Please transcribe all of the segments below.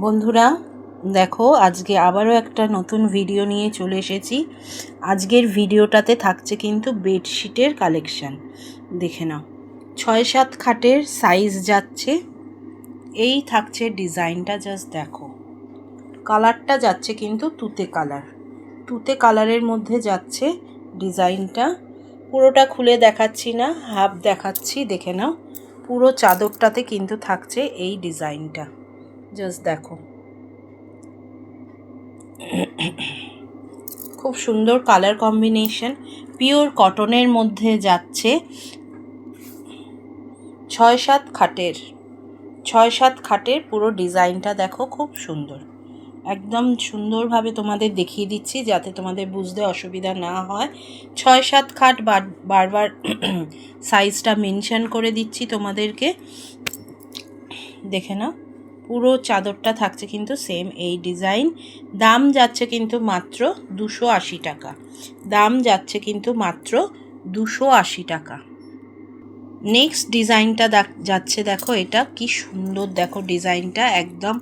বন্ধুরা দেখো, আজকে আবারও একটা নতুন ভিডিও নিয়ে চলে এসেছি। আজকের ভিডিওটাতে থাকছে কিন্তু বেডশিটের কালেকশান। দেখে নাও, 6-7 খাটের সাইজ যাচ্ছে। এই থাকছে ডিজাইনটা, জাস্ট দেখো। কালারটা যাচ্ছে কিন্তু তুতে কালারের মধ্যে যাচ্ছে ডিজাইনটা। পুরোটা খুলে দেখাচ্ছি না, হাফ দেখাচ্ছি, দেখে নাও। পুরো চাদরটাতে কিন্তু থাকছে এই ডিজাইনটা, জাস্ট দেখো। খুব সুন্দর কালার কম্বিনেশন, পিওর কটনের মধ্যে যাচ্ছে। 6-7 খাটের পুরো ডিজাইনটা দেখো, খুব সুন্দর। একদম সুন্দরভাবে তোমাদের দেখিয়ে দিচ্ছি যাতে তোমাদের বুঝতে অসুবিধা না হয়। 6-7 খাট বারবার সাইজটা মেনশন করে দিচ্ছি তোমাদেরকে, দেখে নাও। পুরো চাদরটা থাকছে কিন্তু সেম এই ডিজাইন। দাম যাচ্ছে কিন্তু মাত্র 280 টাকা। দাম যাচ্ছে কিন্তু মাত্র 280 টাকা। নেক্সট ডিজাইনটা যাচ্ছে, দেখো এটা কি সুন্দর। দেখো ডিজাইনটা একদম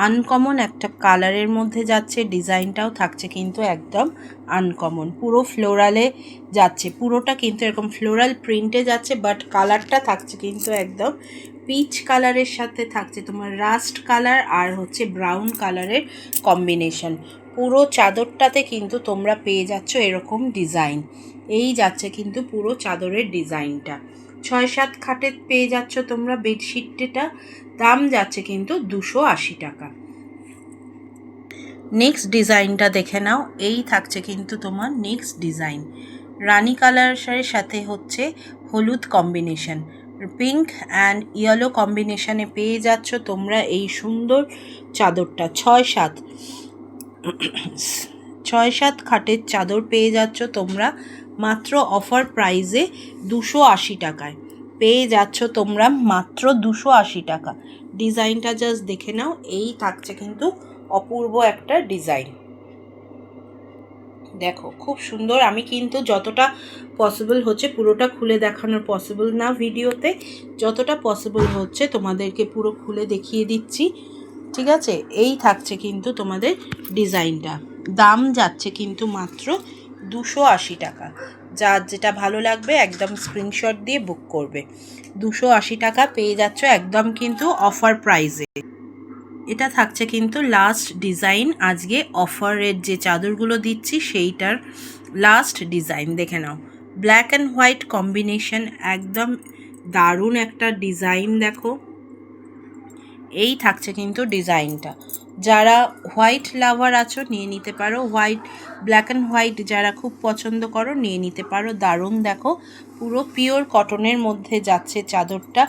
আনকমন একটা কালারের মধ্যে যাচ্ছে। ডিজাইনটাও থাকছে কিন্তু একদম আনকমন, পুরো ফ্লোরালে যাচ্ছে। পুরোটা কিন্তু এরকম ফ্লোরাল প্রিন্টে যাচ্ছে, বাট কালারটা থাকছে কিন্তু একদম পিচ কালারের সাথে থাকছে তোমার রাস্ট কালার আর হচ্ছে ব্রাউন কালারের কম্বিনেশন। পুরো চাদরটাতে কিন্তু তোমরা পেয়ে যাচ্ছ এরকম ডিজাইন। এই যাচ্ছে কিন্তু পুরো চাদরের ডিজাইনটা। 6-7 খাটে পেয়ে যাচ্ছ তোমরা বেডশিটটা। দাম যাচ্ছে কিন্তু 280 টাকা। নেক্সট ডিজাইনটা দেখে নাও। এই থাকছে কিন্তু তোমার নেক্সট ডিজাইন। রানী কালারের সাথে হচ্ছে হলুদ কম্বিনেশন, পিঙ্ক অ্যান্ড ইয়েলো কম্বিনেশনে পেয়ে যাচ্ছ তোমরা এই সুন্দর চাদরটা। 6-7 খাটের চাদর পেয়ে যাচ্ছ তোমরা মাত্র অফার প্রাইসে 280 টাকায়। পেয়ে যাচ্ছ তোমরা মাত্র 280 টাকা। ডিজাইনটা জাস্ট দেখে নাও। এই থাকছে কিন্তু অপূর্ব একটা ডিজাইন, দেখো খুব সুন্দর। আমি কিন্তু যতটা পসিবল হচ্ছে পুরোটা খুলে দেখানোর পসিবল না ভিডিওতে, যতটা পসিবল হচ্ছে তোমাদেরকে পুরো খুলে দেখিয়ে দিচ্ছি, ঠিক আছে। এই থাকছে কিন্তু তোমাদের ডিজাইনটা। দাম যাচ্ছে কিন্তু মাত্র 280 টাকা। যার যেটা ভালো লাগবে একদম স্ক্রিনশট দিয়ে বুক করবে। 280 টাকা পেয়ে যাচ্ছ একদম কিন্তু অফার প্রাইসে। এটা থাকছে কিন্তু লাস্ট ডিজাইন। আজকে অফারের যে চাদরগুলো দিচ্ছি সেইটার লাস্ট ডিজাইন, দেখে নাও। ব্ল্যাক অ্যান্ড হোয়াইট কম্বিনেশন, একদম দারুণ একটা ডিজাইন। দেখো এই থাকছে কিন্তু ডিজাইনটা। যারা হোয়াইট লাভার আছো নিয়ে নিতে পারো, ব্ল্যাক অ্যান্ড হোয়াইট যারা খুব পছন্দ করো নিয়ে নিতে পারো। দারুণ, দেখো পুরো পিওর কটনের মধ্যে যাচ্ছে চাদরটা।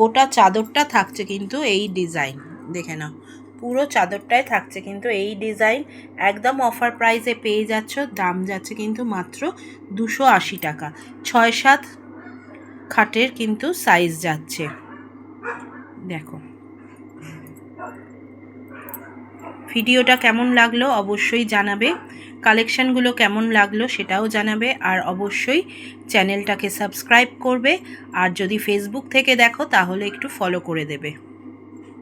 গোটা চাদরটা থাকছে কিন্তু এই ডিজাইন, দেখে নাও। পুরো চাদরটায় থাকছে কিন্তু এই ডিজাইন। একদম অফার প্রাইসে পেয়ে যাচ্ছ। দাম যাচ্ছে কিন্তু মাত্র 280 টাকা। 6-7 খাটের কিন্তু সাইজ যাচ্ছে, দেখো। ভিডিওটা কেমন লাগলো অবশ্যই জানাবে, কালেকশানগুলো কেমন লাগলো সেটাও জানাবে, আর অবশ্যই চ্যানেলটাকে সাবস্ক্রাইব করবে। আর যদি ফেসবুক থেকে দেখো তাহলে একটু ফলো করে দেবে।